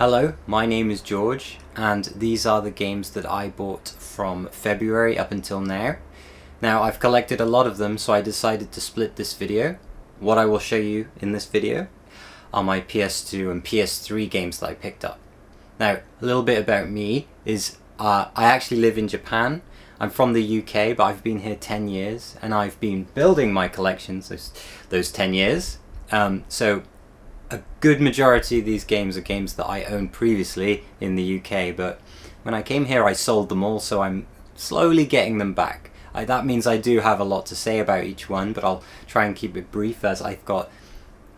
Hello, my name is George, and these are the games that I bought from February up until now. Now, I've collected a lot of them, so I decided to split this video. What I will show you in this video are my PS2 and PS3 games that I picked up. Now, a little bit about me is I actually live in Japan. I'm from the UK, but I've been here 10 years, and I've been building my collections those 10 years. So a good majority of these games are games that I owned previously in the UK, but when I came here I sold them all, so I'm slowly getting them back. That means I do have a lot to say about each one, but I'll try and keep it brief, as I've got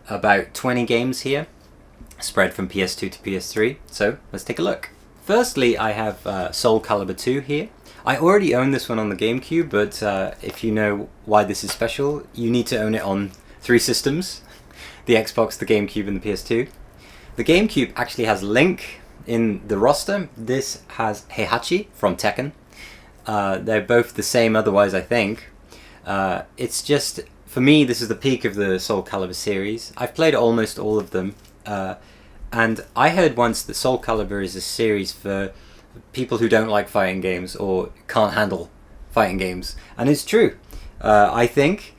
about 20 games here, spread from PS2 to PS3, so let's take a look. Firstly, I have Soul Calibur 2 here. I already own this one on the GameCube, but if you know why this is special, you need to own it on 3 systems. The Xbox, the GameCube, and the PS2. The GameCube actually has Link in the roster. This has Heihachi from Tekken. They're both the same otherwise, I think. It's just, for me, this is the peak of the Soul Calibur series. I've played almost all of them. And I heard once that Soul Calibur is a series for people who don't like fighting games or can't handle fighting games. And it's true, I think,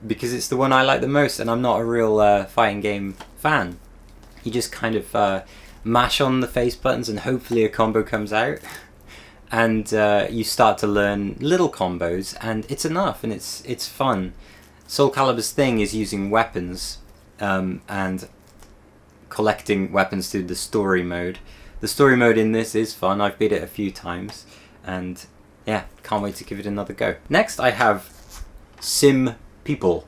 because it's the one I like the most, and I'm not a real fighting game fan. You just kind of mash on the face buttons and hopefully a combo comes out, and you start to learn little combos, and it's enough, and it's fun. Soul Calibur's thing is using weapons and collecting weapons through the story mode. The story mode in this is fun. I've beat it a few times, and yeah, can't wait to give it another go. Next I have Sim People,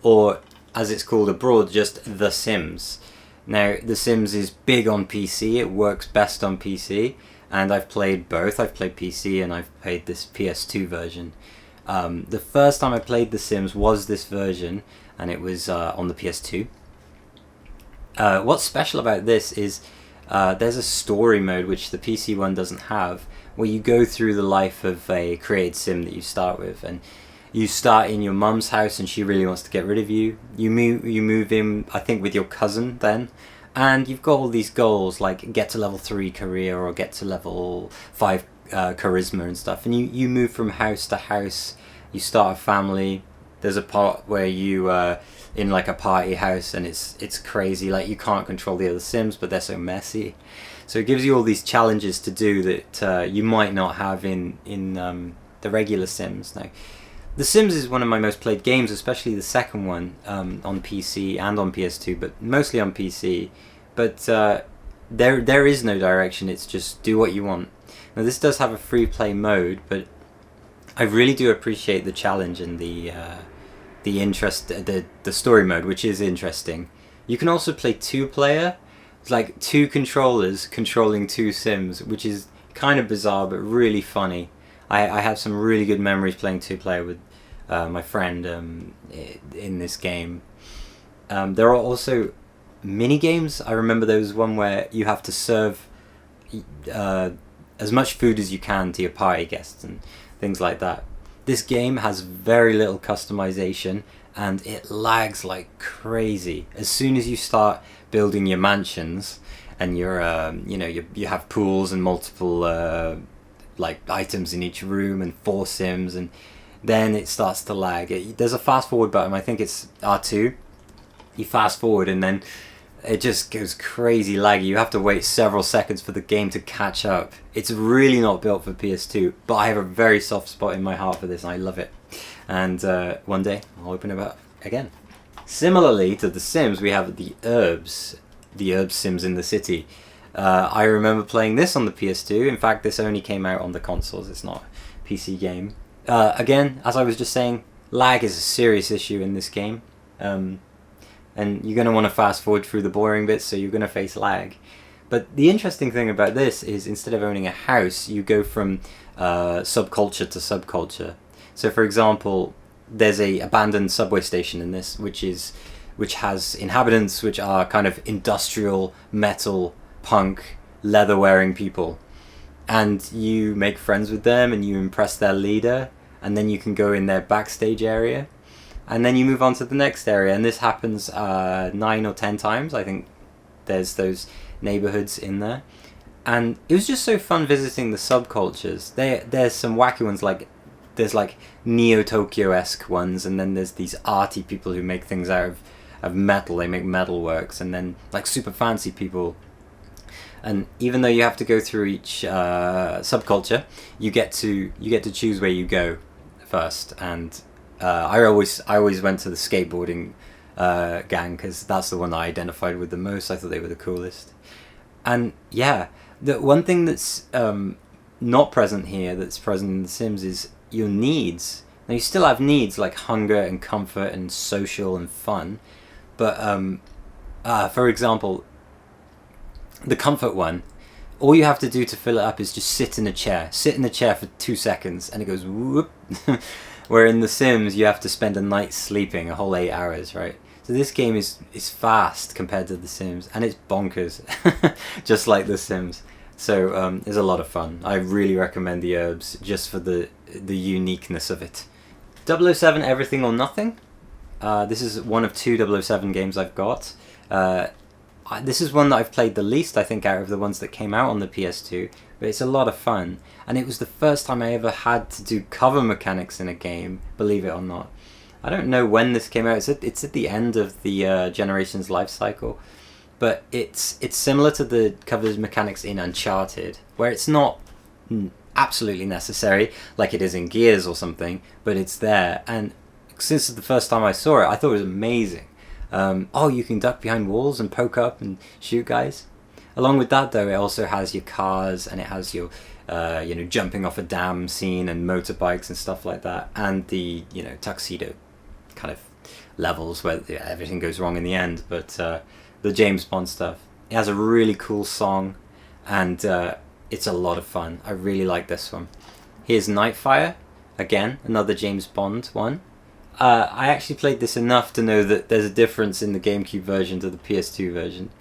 or as it's called abroad, just The Sims. Now, The Sims is big on PC, it works best on PC, and I've played both. I've played PC and I've played this PS2 version. The first time I played The Sims was this version, and it was on the PS2. What's special about this is there's a story mode which the PC one doesn't have, where you go through the life of a created sim that you start with, and you start in your mum's house and she really wants to get rid of you. You move in, I think, with your cousin then, and you've got all these goals like get to level 3 career or get to level 5 charisma and stuff, and you move from house to house. You start a family. There's a part where you in like a party house, and it's crazy, like you can't control the other Sims, but they're so messy. So it gives you all these challenges to do that you might not have in the regular Sims. Now, The Sims is one of my most played games, especially the second one, on PC and on PS2, but mostly on PC. But there is no direction, it's just do what you want. Now, this does have a free play mode, but I really do appreciate the challenge and the interest, the story mode, which is interesting. You can also play 2-player, it's like 2 controllers controlling 2 Sims, which is kind of bizarre but really funny. I have some really good memories playing 2-player with my friend in this game. There are also mini games. I remember there was one where you have to serve as much food as you can to your party guests and things like that. This game has very little customization, and it lags like crazy. As soon as you start building your mansions and you're you have pools and multiple like items in each room and 4 Sims, and then it starts to lag. There's a fast forward button, I think it's R2. You fast forward and then it just goes crazy laggy. You have to wait several seconds for the game to catch up. It's really not built for PS2, but I have a very soft spot in my heart for this, and I love it. And one day I'll open it up again. Similarly to The Sims, we have the Urbz Sims in the City. I remember playing this on the PS2. In fact, this only came out on the consoles, it's not a PC game. Again, as I was just saying, lag is a serious issue in this game. And you're going to want to fast forward through the boring bits, so you're going to face lag. But the interesting thing about this is, instead of owning a house, you go from subculture to subculture. So for example, there's a abandoned subway station in this, which has inhabitants which are kind of industrial, metal, punk, leather-wearing people. And you make friends with them and you impress their leader, and then you can go in their backstage area, and then you move on to the next area, and this happens 9 or 10 times. I think there's those neighborhoods in there. And it was just so fun visiting the subcultures. There's some wacky ones, like there's like Neo-Tokyo-esque ones, and then there's these arty people who make things out of metal. They make metalworks, and then like super fancy people. And even though you have to go through each subculture, you get to choose where you go first. And I always went to the skateboarding gang, because that's the one I identified with the most. I thought they were the coolest. And yeah, the one thing that's not present here, that's present in The Sims, is your needs. Now you still have needs like hunger and comfort and social and fun, but for example, the comfort one, all you have to do to fill it up is just sit in a chair. Sit in the chair for 2 seconds and it goes whoop. Where in The Sims you have to spend a night sleeping, a whole 8 hours, right? So this game is fast compared to The Sims, and it's bonkers, just like The Sims. So it's a lot of fun. I really recommend the Urbz just for the uniqueness of it. 007 Everything or Nothing. This is one of 2 007 games I've got. This is one that I've played the least, I think, out of the ones that came out on the PS2, but it's a lot of fun. And it was the first time I ever had to do cover mechanics in a game, believe it or not. I don't know when this came out. It's at the end of the Generations life cycle, but it's similar to the cover mechanics in Uncharted, where it's not absolutely necessary like it is in Gears or something, but it's there. And since the first time I saw it, I thought it was amazing. Oh, you can duck behind walls and poke up and shoot guys. Along with that, though, it also has your cars, and it has your jumping off a dam scene and motorbikes and stuff like that, and the tuxedo kind of levels where everything goes wrong in the end. But the James Bond stuff, it has a really cool song, and it's a lot of fun. I really like this one. Here's Nightfire, again another James Bond one. I actually played this enough to know that there's a difference in the GameCube version to the PS2 version.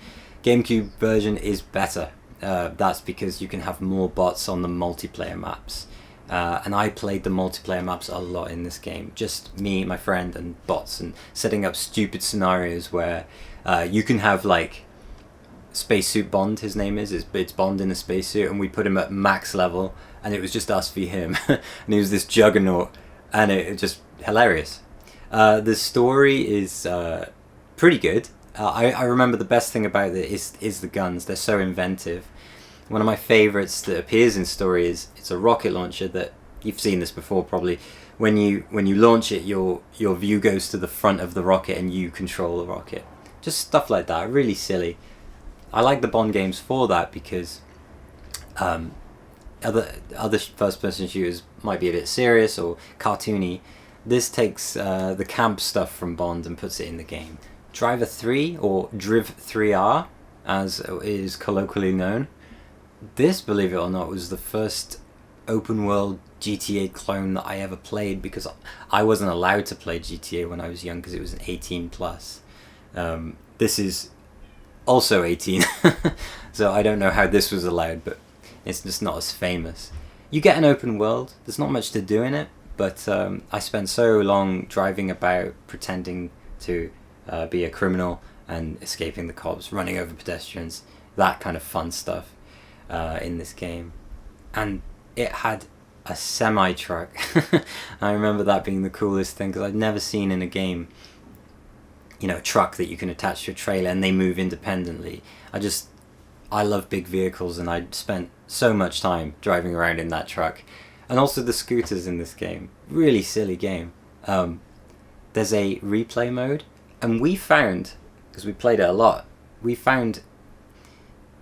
GameCube version is better. That's because you can have more bots on the multiplayer maps. And I played the multiplayer maps a lot in this game. Just me, my friend, and bots, and setting up stupid scenarios where you can have like Spacesuit Bond, his name is. It's Bond in a spacesuit, and we put him at max level, and it was just us v him. And he was this juggernaut, and it was just hilarious. The story is pretty good. I remember the best thing about it is the guns. They're so inventive. One of my favourites that appears in story is it's a rocket launcher that you've seen this before probably. When you launch it, your view goes to the front of the rocket and you control the rocket. Just stuff like that, really silly. I like the Bond games for that because other first-person shooters might be a bit serious or cartoony. This takes the camp stuff from Bond and puts it in the game. Driver 3, or Driv 3R, as it is colloquially known. This, believe it or not, was the first open-world GTA clone that I ever played, because I wasn't allowed to play GTA when I was young because it was an 18+. This is also 18, so I don't know how this was allowed, but it's just not as famous. You get an open world, there's not much to do in it, but I spent so long driving about pretending to be a criminal and escaping the cops, running over pedestrians, that kind of fun stuff in this game. And it had a semi-truck. I remember that being the coolest thing, because I'd never seen in a game a truck that you can attach to a trailer and they move independently. I love big vehicles, and I spent so much time driving around in that truck. And also the scooters in this game. Really silly game. There's a replay mode, and we found, because we played it a lot, we found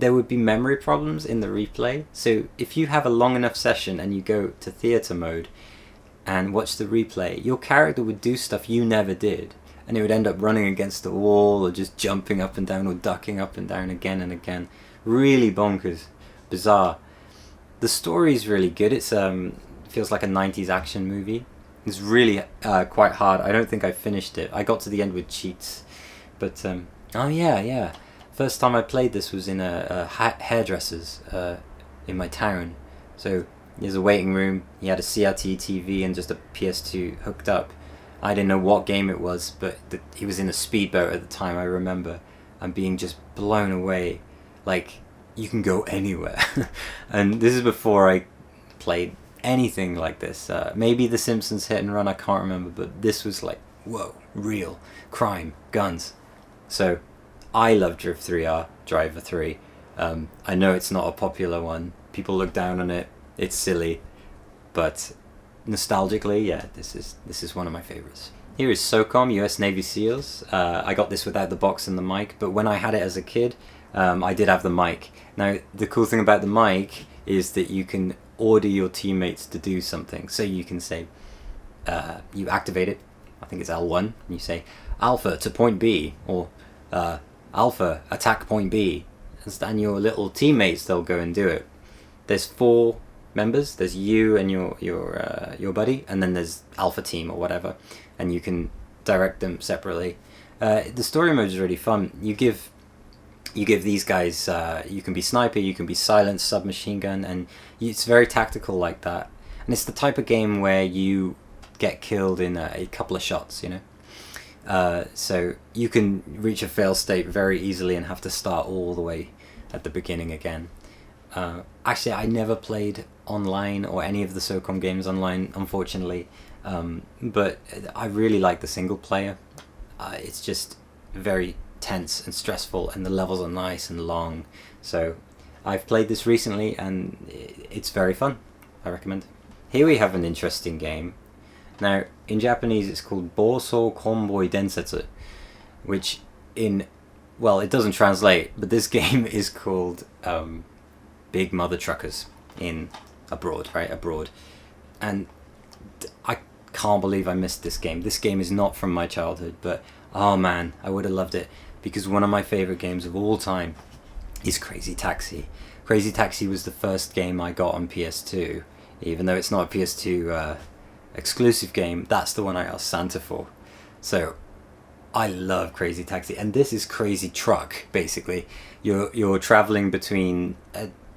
there would be memory problems in the replay. So if you have a long enough session and you go to theatre mode and watch the replay, your character would do stuff you never did, and it would end up running against the wall or just jumping up and down or ducking up and down again and again. Really bonkers, bizarre. The story is really good. It's feels like a 90s action movie. It's really quite hard. I don't think I finished it. I got to the end with cheats, but oh yeah. First time I played this was in a hairdresser's in my town. So there's a waiting room. He had a CRT TV and just a PS2 hooked up. I didn't know what game it was, but he was in a speedboat at the time. I remember, and being just blown away. Like, you can go anywhere. And this is before I played anything like this. Maybe The Simpsons Hit and Run, I can't remember, but this was like, whoa, real crime, guns. So I love Driver 3. I know it's not a popular one. People look down on it. It's silly, but nostalgically, yeah, this is one of my favorites. Here is SOCOM, US Navy SEALs. I got this without the box and the mic, but when I had it as a kid, I did have the mic. Now, the cool thing about the mic is that you can order your teammates to do something. So you can say, you activate it, I think it's L1, and you say, Alpha to point B, or Alpha, attack point B. And your little teammates, they'll go and do it. There's 4 members. There's you and your buddy, and then there's Alpha Team or whatever, and you can direct them separately. The story mode is really fun. You give these guys, you can be sniper, you can be silent, submachine gun, and it's very tactical like that. And it's the type of game where you get killed in a couple of shots, you know. So you can reach a fail state very easily and have to start all the way at the beginning again. Actually, I never played online or any of the SOCOM games online, unfortunately, but I really like the single player. It's just very tense and stressful, and the levels are nice and long. So I've played this recently and it's very fun. I recommend. Here we have an interesting game. Now, in Japanese it's called Boso Konboi Densetsu, which well, it doesn't translate, but this game is called Big Mother Truckers abroad. And I can't believe I missed this game. This game is not from my childhood, but oh man, I would have loved it, because one of my favorite games of all time is Crazy Taxi. Crazy Taxi was the first game I got on PS2, even though it's not a PS2 exclusive game. That's the one I asked Santa for. So I love Crazy Taxi, and this is Crazy Truck. Basically, you're traveling between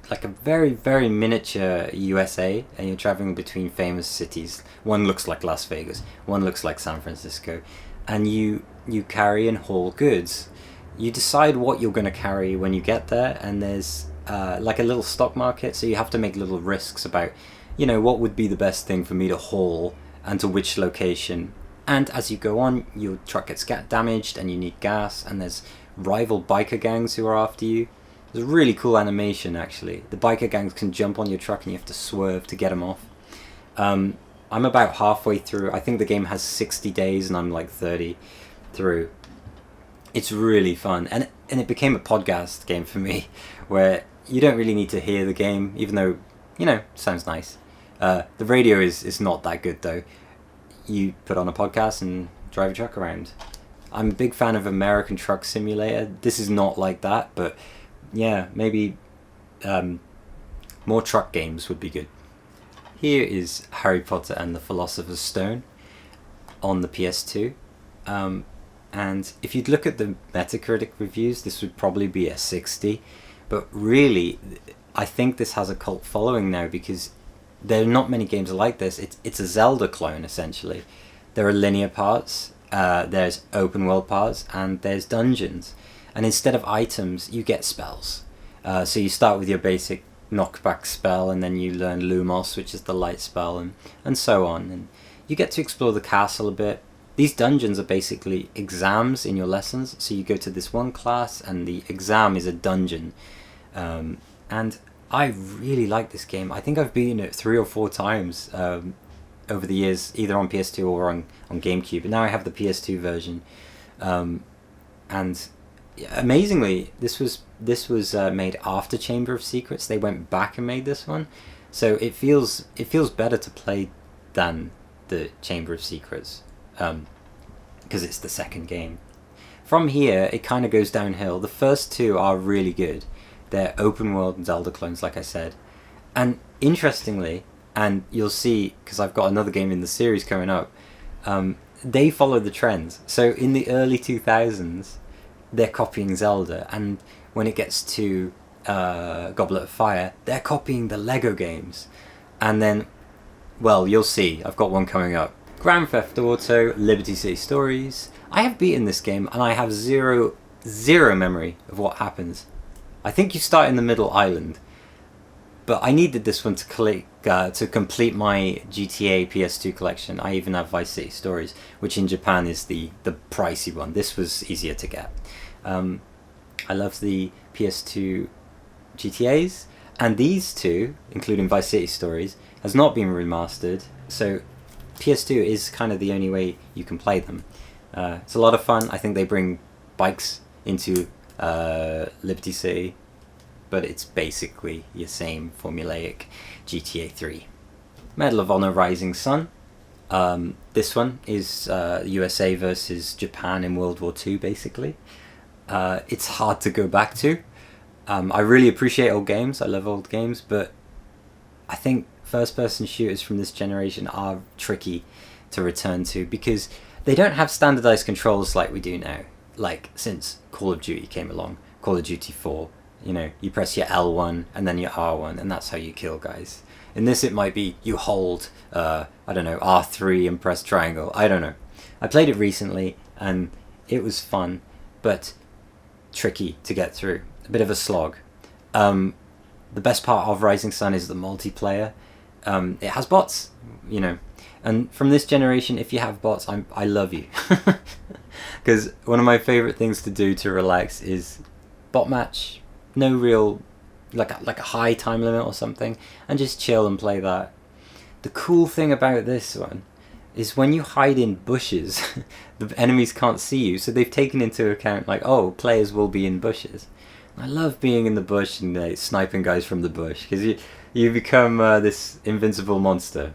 like a very, very miniature USA, and you're traveling between famous cities. One looks like Las Vegas, one looks like San Francisco, and you carry and haul goods. You decide what you're going to carry when you get there, and there's like a little stock market, so you have to make little risks about, you know, what would be the best thing for me to haul and to which location. And as you go on, your truck gets damaged and you need gas, and there's rival biker gangs who are after you. There's a really cool animation, actually. The biker gangs can jump on your truck and you have to swerve to get them off. I'm about halfway through. I think the game has 60 days and I'm like 30 through. It's really fun, and it became a podcast game for me, where you don't really need to hear the game, even though, you know, it sounds nice. The radio is not that good though. You put on a podcast and drive a truck around. I'm a big fan of American Truck Simulator. This is not like that, but yeah, maybe more truck games would be good. Here is Harry Potter and the Philosopher's Stone on the PS2. And if you'd look at the Metacritic reviews, this would probably be a 60. But really, I think this has a cult following now, because there are not many games like this. It's a Zelda clone, essentially. There are linear parts, there's open world parts, and there's dungeons. And instead of items, you get spells. So you start with your basic knockback spell, and then you learn Lumos, which is the light spell, and so on. And you get to explore the castle a bit. These dungeons are basically exams in your lessons. So you go to this one class, and the exam is a dungeon. And I really like this game. I think I've beaten it 3 or 4 times over the years, either on PS2 or on GameCube. And now I have the PS2 version. And amazingly, this was made after Chamber of Secrets. They went back and made this one, so it feels better to play than the Chamber of Secrets, because it's the second game. From here, it kind of goes downhill. The first 2 are really good. They're open world Zelda clones, like I said. And interestingly, and you'll see, because I've got another game in the series coming up, they follow the trends. So in the early 2000s, they're copying Zelda, and when it gets to Goblet of Fire, they're copying the Lego games. And then, well, you'll see, I've got one coming up. Grand Theft Auto, Liberty City Stories. I have beaten this game, and I have zero memory of what happens. I think you start in the middle island, but I needed this one to complete my GTA PS2 collection. I even have Vice City Stories, which in Japan is the pricey one. This was easier to get. I love the PS2 GTAs, and these two, including Vice City Stories, has not been remastered, so PS2 is kind of the only way you can play them. It's a lot of fun. I think they bring bikes into Liberty City, but it's basically your same formulaic GTA 3. Medal of Honor Rising Sun. This one is USA versus Japan in World War II, basically. It's hard to go back to. I really appreciate old games. I love old games, but I think first-person shooters from this generation are tricky to return to because they don't have standardized controls like we do now. Like since Call of Duty came along, Call of Duty 4, you know, you press your L1 and then your R1 and that's how you kill guys. In this it might be you hold, I don't know, R3 and press triangle. I don't know. I played it recently and it was fun, but tricky to get through. A bit of a slog. The best part of Rising Sun is the multiplayer. It has bots, you know, and from this generation, if you have bots, I love you. Because one of my favorite things to do to relax is bot match. No real, like a high time limit or something, and just chill and play that. The cool thing about this one is when you hide in bushes, the enemies can't see you, so they've taken into account like, oh, players will be in bushes. I love being in the bush and sniping guys from the bush because you become this invincible monster.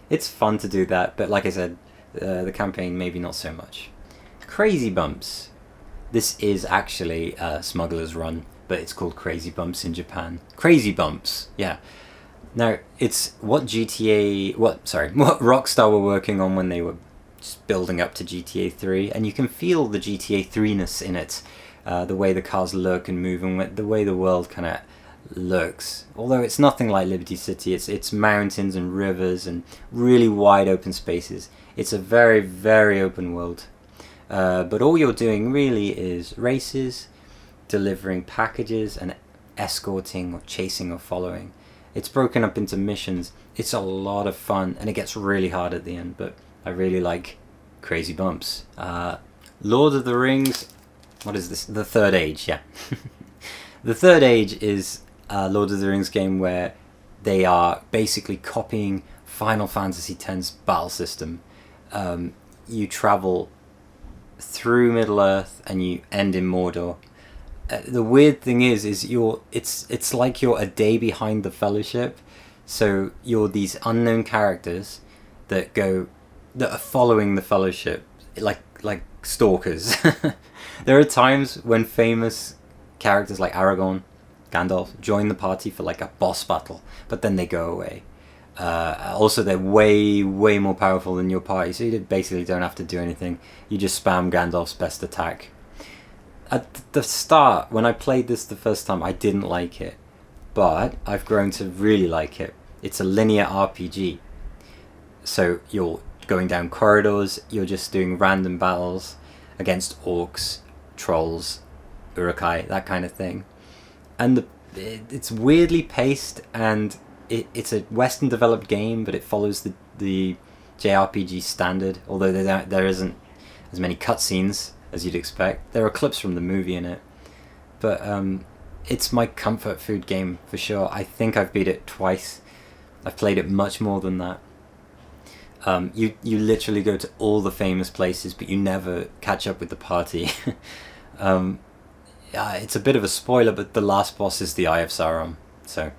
It's fun to do that, but like I said, the campaign maybe not so much. Crazy Bumps. This is actually Smuggler's Run, but it's called Crazy Bumps in Japan. Crazy Bumps, yeah. Now it's what Rockstar were working on when they were just building up to GTA 3, and you can feel the GTA 3-ness in it. The way the cars look and move, and the way the world kind of looks. Although it's nothing like Liberty City, it's mountains and rivers and really wide open spaces. It's a very, very open world. But all you're doing really is races, delivering packages, and escorting or chasing or following. It's broken up into missions. It's a lot of fun, and it gets really hard at the end, but I really like Crazy Bumps. Lord of the Rings. What is this? The Third Age, yeah. The Third Age is a Lord of the Rings game where they are basically copying Final Fantasy X's battle system. You travel through Middle-earth and you end in Mordor. The weird thing is it's like you're a day behind the Fellowship. So you're these unknown characters that are following the Fellowship like stalkers. There are times when famous characters like Aragorn, Gandalf, join the party for like a boss battle, but then they go away. Also, they're way more powerful than your party, so you basically don't have to do anything. You just spam Gandalf's best attack. At the start, when I played this the first time, I didn't like it, but I've grown to really like it. It's a linear RPG, so you're going down corridors, you're just doing random battles against orcs, trolls, urukai, that kind of thing. And it's weirdly paced, and it's a Western developed game, but it follows the JRPG standard, although there isn't as many cutscenes as you'd expect. There are clips from the movie in it, but it's my comfort food game for sure. I think I've beat it twice. I've played it much more than that. You literally go to all the famous places, but you never catch up with the party. It's a bit of a spoiler, but the last boss is the Eye of Sauron. So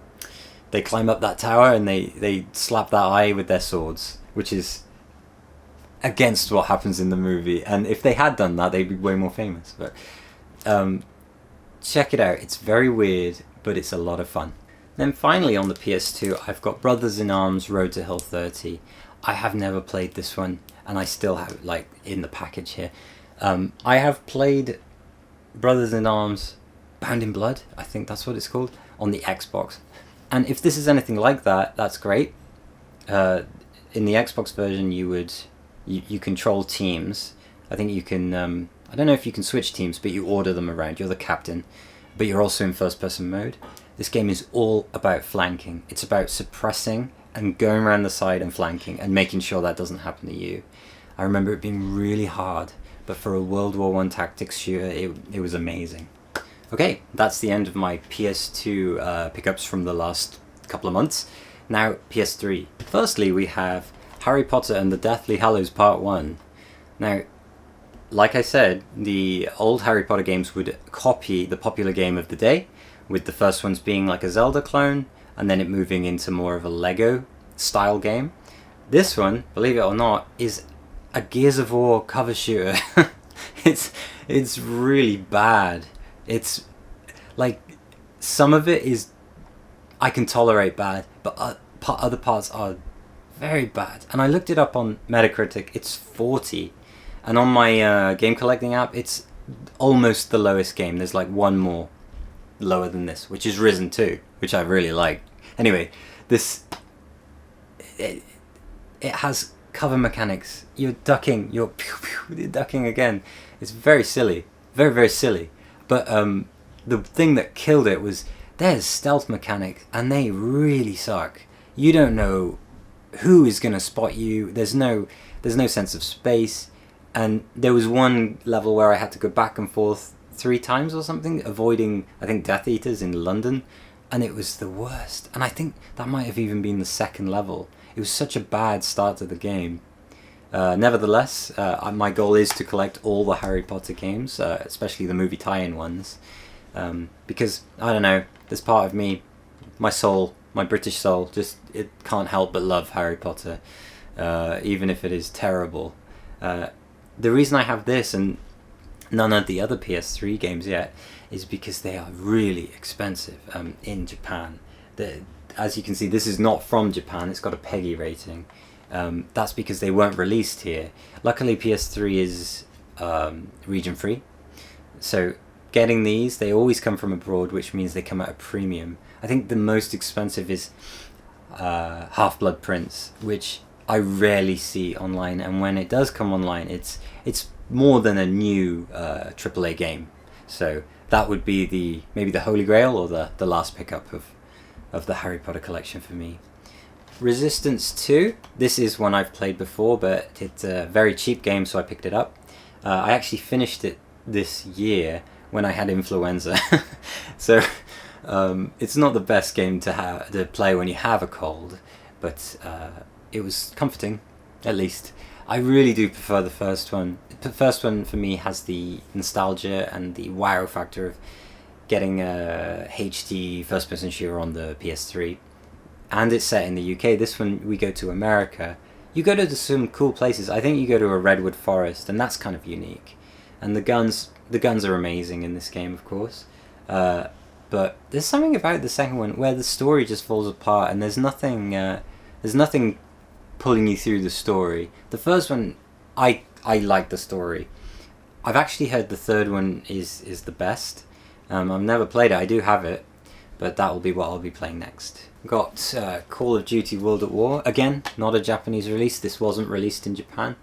they climb up that tower and they slap that eye with their swords, which is against what happens in the movie. And if they had done that, they'd be way more famous. But check it out. It's very weird, but it's a lot of fun. Then finally on the PS2, I've got Brothers in Arms Road to Hill 30. I have never played this one, and I still have it like in the package here. I have played Brothers in Arms Bound in Blood, I think that's what it's called, on the Xbox. And if this is anything like that, that's great. In the Xbox version, you control teams. I think you can, I don't know if you can switch teams, but you order them around. You're the captain. but you're also in first-person mode. This game is all about flanking. It's about suppressing and going around the side and flanking and making sure that doesn't happen to you. I remember it being really hard, but for a World War I tactics shooter, it was amazing. Okay, that's the end of my PS2 pickups from the last couple of months. Now, PS3. Firstly, we have Harry Potter and the Deathly Hallows Part 1. Now, like I said, the old Harry Potter games would copy the popular game of the day, with the first ones being like a Zelda clone, and then it moving into more of a Lego style game. This one, believe it or not, is a Gears of War cover shooter. It's really bad. It's like, some of it is I can tolerate bad, but other parts are very bad. And I looked it up on Metacritic, it's 40. And on my game collecting app, it's almost the lowest game. There's like one more lower than this, which is Risen 2, which I really like. Anyway, it has cover mechanics. You're ducking, you're ducking again. It's very silly, very, very silly. But the thing that killed it was there's stealth mechanics, and they really suck. You don't know who is going to spot you. There's no sense of space. And there was one level where I had to go back and forth 3 times or something, avoiding, I think, Death Eaters in London, and it was the worst. And I think that might have even been the second level. It was such a bad start to the game. Nevertheless, my goal is to collect all the Harry Potter games, especially the movie tie-in ones, because, I don't know, there's part of me, my soul, my British soul, just, it can't help but love Harry Potter, even if it is terrible. The reason I have this and none of the other PS3 games yet is because they are really expensive in Japan. As you can see, this is not from Japan, it's got a PEGI rating. That's because they weren't released here. Luckily PS3 is region free, so getting these, they always come from abroad, which means they come at a premium. I think the most expensive is Half-Blood Prince, which I rarely see online, and when it does come online, it's more than a new AAA game. So that would be maybe the Holy Grail, or the last pickup of the Harry Potter collection for me. Resistance 2, this is one I've played before, but it's a very cheap game, so I picked it up. I actually finished it this year when I had influenza. So it's not the best game to play when you have a cold, but it was comforting, at least. I really do prefer the first one. The first one for me has the nostalgia and the wow factor of getting a HD first-person shooter on the PS3. And it's set in the UK. This one, we go to America. You go to some cool places. I think you go to a redwood forest, and that's kind of unique. And the guns are amazing in this game, of course. But there's something about the second one where the story just falls apart, and there's nothing pulling you through the story. The first one, I like the story. I've actually heard the third one is the best. I've never played it. I do have it, but that will be what I'll be playing next. Got Call of Duty World at War. Again, not a Japanese release. This wasn't released in Japan.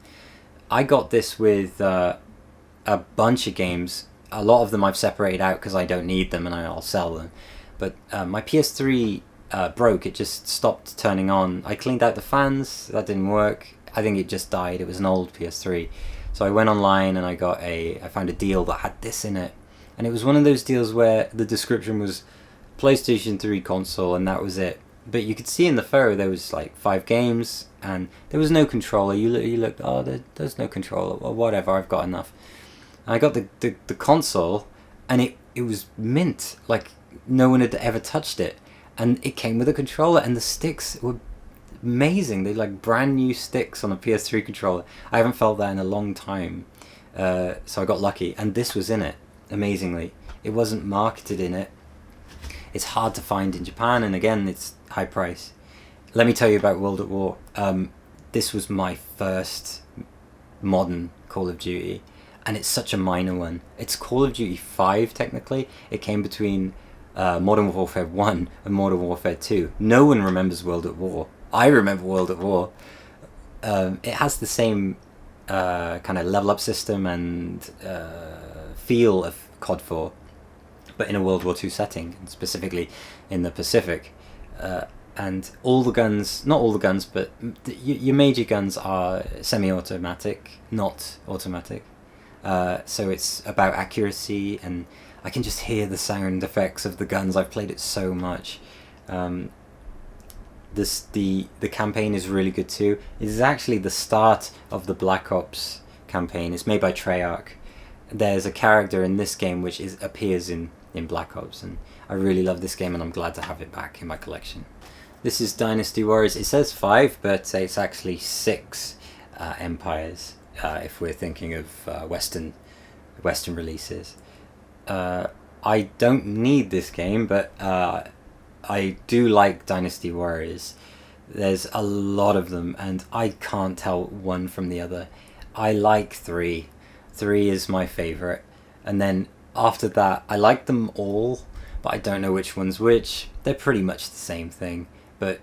I got this with a bunch of games. A lot of them I've separated out because I don't need them and I'll sell them. But my PS3 broke. It just stopped turning on. I cleaned out the fans. That didn't work. I think it just died. It was an old PS3. So I went online and I found a deal that had this in it. And it was one of those deals where the description was PlayStation 3 console, and that was it. But you could see in the photo there was like 5 games, and there was no controller. You looked, oh, there's no controller, or whatever, I've got enough. And I got the console, and it was mint, like no one had ever touched it. And it came with a controller, and the sticks were amazing. They're like brand new sticks on a PS3 controller. I haven't felt that in a long time. So I got lucky, and this was in it, amazingly. It wasn't marketed in it. It's hard to find in Japan, and again, it's high price. Let me tell you about World at War. This was my first modern Call of Duty, and it's such a minor one. It's Call of Duty 5, technically. It came between Modern Warfare 1 and Modern Warfare 2. No one remembers World at War. I remember World at War. It has the same kind of level up system and feel of COD 4. but in a World War II setting, and specifically in the Pacific. And all the guns, not all the guns, but your major guns are semi-automatic, not automatic. So it's about accuracy, and I can just hear the sound effects of the guns. I've played it so much. The campaign is really good too. It is actually the start of the Black Ops campaign. It's made by Treyarch. There's a character in this game which appears in Black Ops, and I really love this game, and I'm glad to have it back in my collection. This is Dynasty Warriors. It says 5, but it's actually 6 empires, if we're thinking of Western releases. I don't need this game, but I do like Dynasty Warriors. There's a lot of them, and I can't tell one from the other. I like 3. 3 is my favourite, and then after that, I like them all, but I don't know which one's which. They're pretty much the same thing. But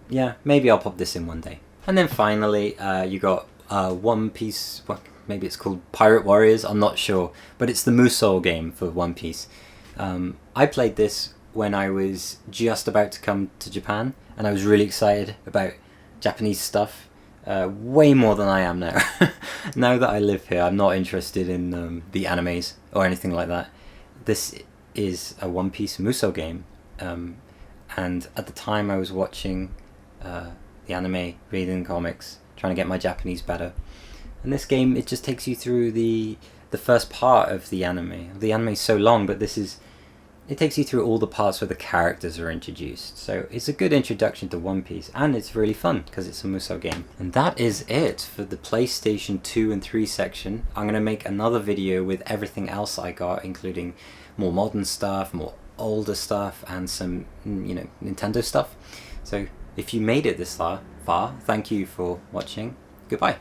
yeah, maybe I'll pop this in one day. And then finally, you got One Piece. Well, maybe it's called Pirate Warriors. I'm not sure, but it's the Musou game for One Piece. I played this when I was just about to come to Japan, and I was really excited about Japanese stuff. Way more than I am now. Now that I live here, I'm not interested in the animes or anything like that. This is a One Piece Musou game. And at the time I was watching the anime, reading comics, trying to get my Japanese better. And this game, it just takes you through the first part of the anime. The anime is so long, but it takes you through all the parts where the characters are introduced. So it's a good introduction to One Piece, and it's really fun because it's a Musou game. And that is it for the PlayStation 2 and 3 section. I'm going to make another video with everything else I got, including more modern stuff, more older stuff, and some Nintendo stuff. So if you made it this far, thank you for watching. Goodbye.